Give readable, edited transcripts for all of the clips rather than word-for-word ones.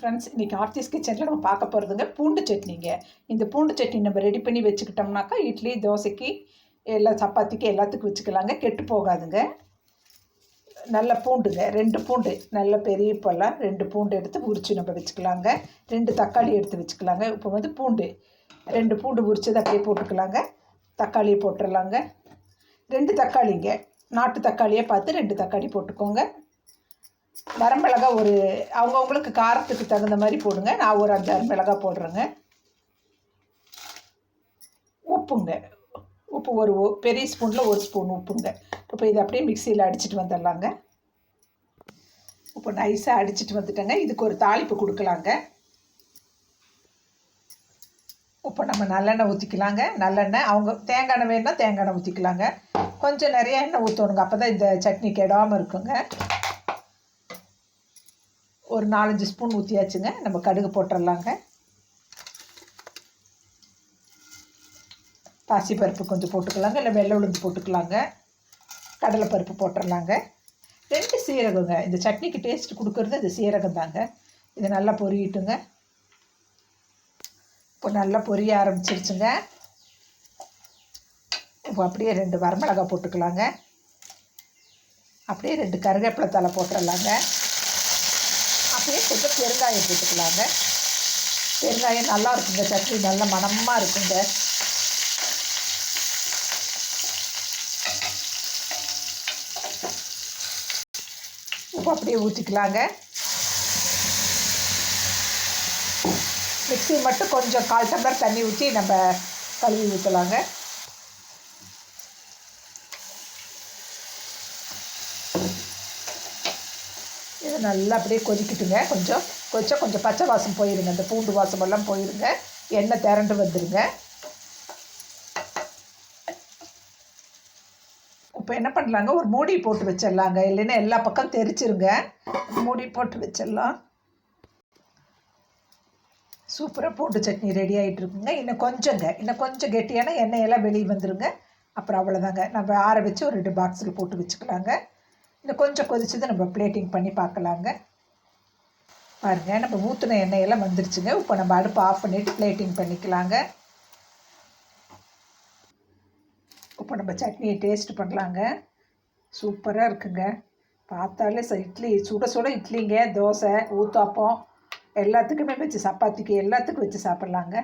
Friends, இன்றைக்கி ஆர்த்திஸ் கிச்சனில் நம்ம பார்க்க போகிறதுங்க பூண்டு சட்னிங்க. இந்த பூண்டு சட்னி நம்ம ரெடி பண்ணி வச்சுக்கிட்டோம்னாக்கா இட்லி, தோசைக்கு, எல்லா சப்பாத்திக்கு எல்லாத்துக்கும் வச்சுக்கலாங்க. கெட்டு போகாதுங்க. நல்ல பூண்டுங்க, 2 பூண்டு நல்ல பெரிய பழம் 2 பூண்டு எடுத்து உரித்து நம்ம வச்சுக்கலாங்க. 2 தக்காளி எடுத்து வச்சுக்கலாங்க. இப்போ வந்து பூண்டு 2 பூண்டு உரிச்சதை அப்படியே போட்டுக்கலாங்க. தக்காளியை போட்டுடலாங்க. 2 தக்காளிங்க, நாட்டு தக்காளியை பார்த்து 2 தக்காளி போட்டுக்கோங்க. வரமிளகா ஒரு அவங்கவுங்களுக்கு காரத்துக்கு தகுந்த மாதிரி போடுங்க. நான் ஒரு 5-6 மிளகாய் போடுறேங்க. உப்புங்க, உப்பு ஒரு பெரிய ஸ்பூனில் 1 ஸ்பூன் உப்புங்க. இப்போ இதை அப்படியே மிக்சியில் அடிச்சுட்டு வந்துடலாங்க. இப்போ நைஸாக அடிச்சுட்டு வந்துட்டேங்க. இதுக்கு ஒரு தாளிப்பு கொடுக்கலாங்க. இப்போ நம்ம நல்லெண்ணெய் ஊற்றிக்கலாங்க. நல்லெண்ணெய் அவங்க தேங்காய் எண்ணெய் வேணுன்னா தேங்காய் எண்ணெய் ஊற்றிக்கலாங்க. கொஞ்சம் நிறைய எண்ணெய் ஊற்றணுங்க, அப்போ தான் இந்த சட்னி கெடாமல் இருக்குங்க. ஒரு 4-5 ஸ்பூன் ஊற்றியாச்சுங்க. நம்ம கடுகு போட்டுடலாங்க. பாசிப்பருப்பு கொஞ்சம் போட்டுக்கலாங்க, இல்லை வெள்ளை உளுந்து போட்டுக்கலாங்க. கடலைப்பருப்பு போட்டுடலாங்க. 2 சீரகங்க, இந்த சட்னிக்கு டேஸ்ட் கொடுக்குறது இந்த சீரகம் தாங்க. இது நல்லா பொரியட்டுங்க. இப்போ நல்லா பொரிய ஆரம்பிச்சிருச்சுங்க. இப்போ அப்படியே 2 வரமிளகாய் போட்டுக்கலாங்க. அப்படியே 2 கருவேப்பிலை தழை போட்டுடலாங்க. அப்படியே கொஞ்சம் பெருங்காயம் போட்டுக்கலாங்க. பெருங்காயம் நல்லா இருக்குங்க, சட்னி நல்ல மணமாக இருக்குங்க. உப்பு அப்படியே ஊற்றிக்கலாங்க. மிக்ஸி மட்டும் கொஞ்சம் 1/4 டம்ளர் தண்ணி ஊற்றி நம்ம கழுவி ஊற்றலாங்க. இது நல்லா அப்படியே கொதிக்கிட்டுங்க. கொஞ்சம் பச்சை வாசம் போயிருங்க, இந்த பூண்டு வாசமெல்லாம் போயிருங்க. எண்ணெய் திரண்டு வந்துடுங்க. இப்போ என்ன பண்ணலாங்க, ஒரு மூடி போட்டு வச்சிடலாங்க, இல்லைன்னா எல்லா பக்கம் தெரிச்சிருங்க. மூடி போட்டு வச்சிடலாம். சூப்பராக பூண்டு சட்னி ரெடி ஆகிட்டு இருக்குங்க. இன்னும் கொஞ்சம் கெட்டியான எண்ணெயெல்லாம் வெளியே வந்துடுங்க. அப்புறம் அவ்வளோதாங்க. நம்ம ஆற வச்சு ஒரு 2 பாக்ஸில் போட்டு வச்சுக்கலாங்க. இன்னும் கொஞ்சம் கொதிச்சது நம்ம பிளேட்டிங் பண்ணி பார்க்கலாங்க. பாருங்கள், நம்ம ஊற்றின எண்ணெயெல்லாம் வந்துருச்சுங்க. இப்போ நம்ம அடுப்பு ஆஃப் பண்ணிவிட்டு பிளேட்டிங் பண்ணிக்கலாங்க. இப்போ நம்ம சட்னியை டேஸ்ட் பண்ணலாங்க. சூப்பராக இருக்குங்க. பார்த்தாலே இட்லி சுட சுட இட்லிங்க, தோசை, ஊத்தாப்பம் எல்லாத்துக்குமே வச்சு, சப்பாத்திக்கு எல்லாத்துக்கும் வச்சு சாப்பிட்லாங்க.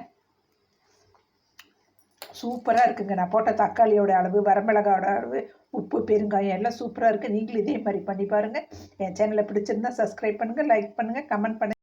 சூப்பராக இருக்குங்க. நான் போட்ட தக்காளியோட அளவு, வரமிளகாயோட அளவு, உப்பு, பெருங்காயம் எல்லாம் சூப்பராக இருக்குது. நீங்களும் இதே மாதிரி பண்ணி பாருங்கள். என் சேனலை பிடிச்சிருந்தால் சப்ஸ்கிரைப் பண்ணுங்கள், லைக் பண்ணுங்கள், கமெண்ட் பண்ணுங்கள்.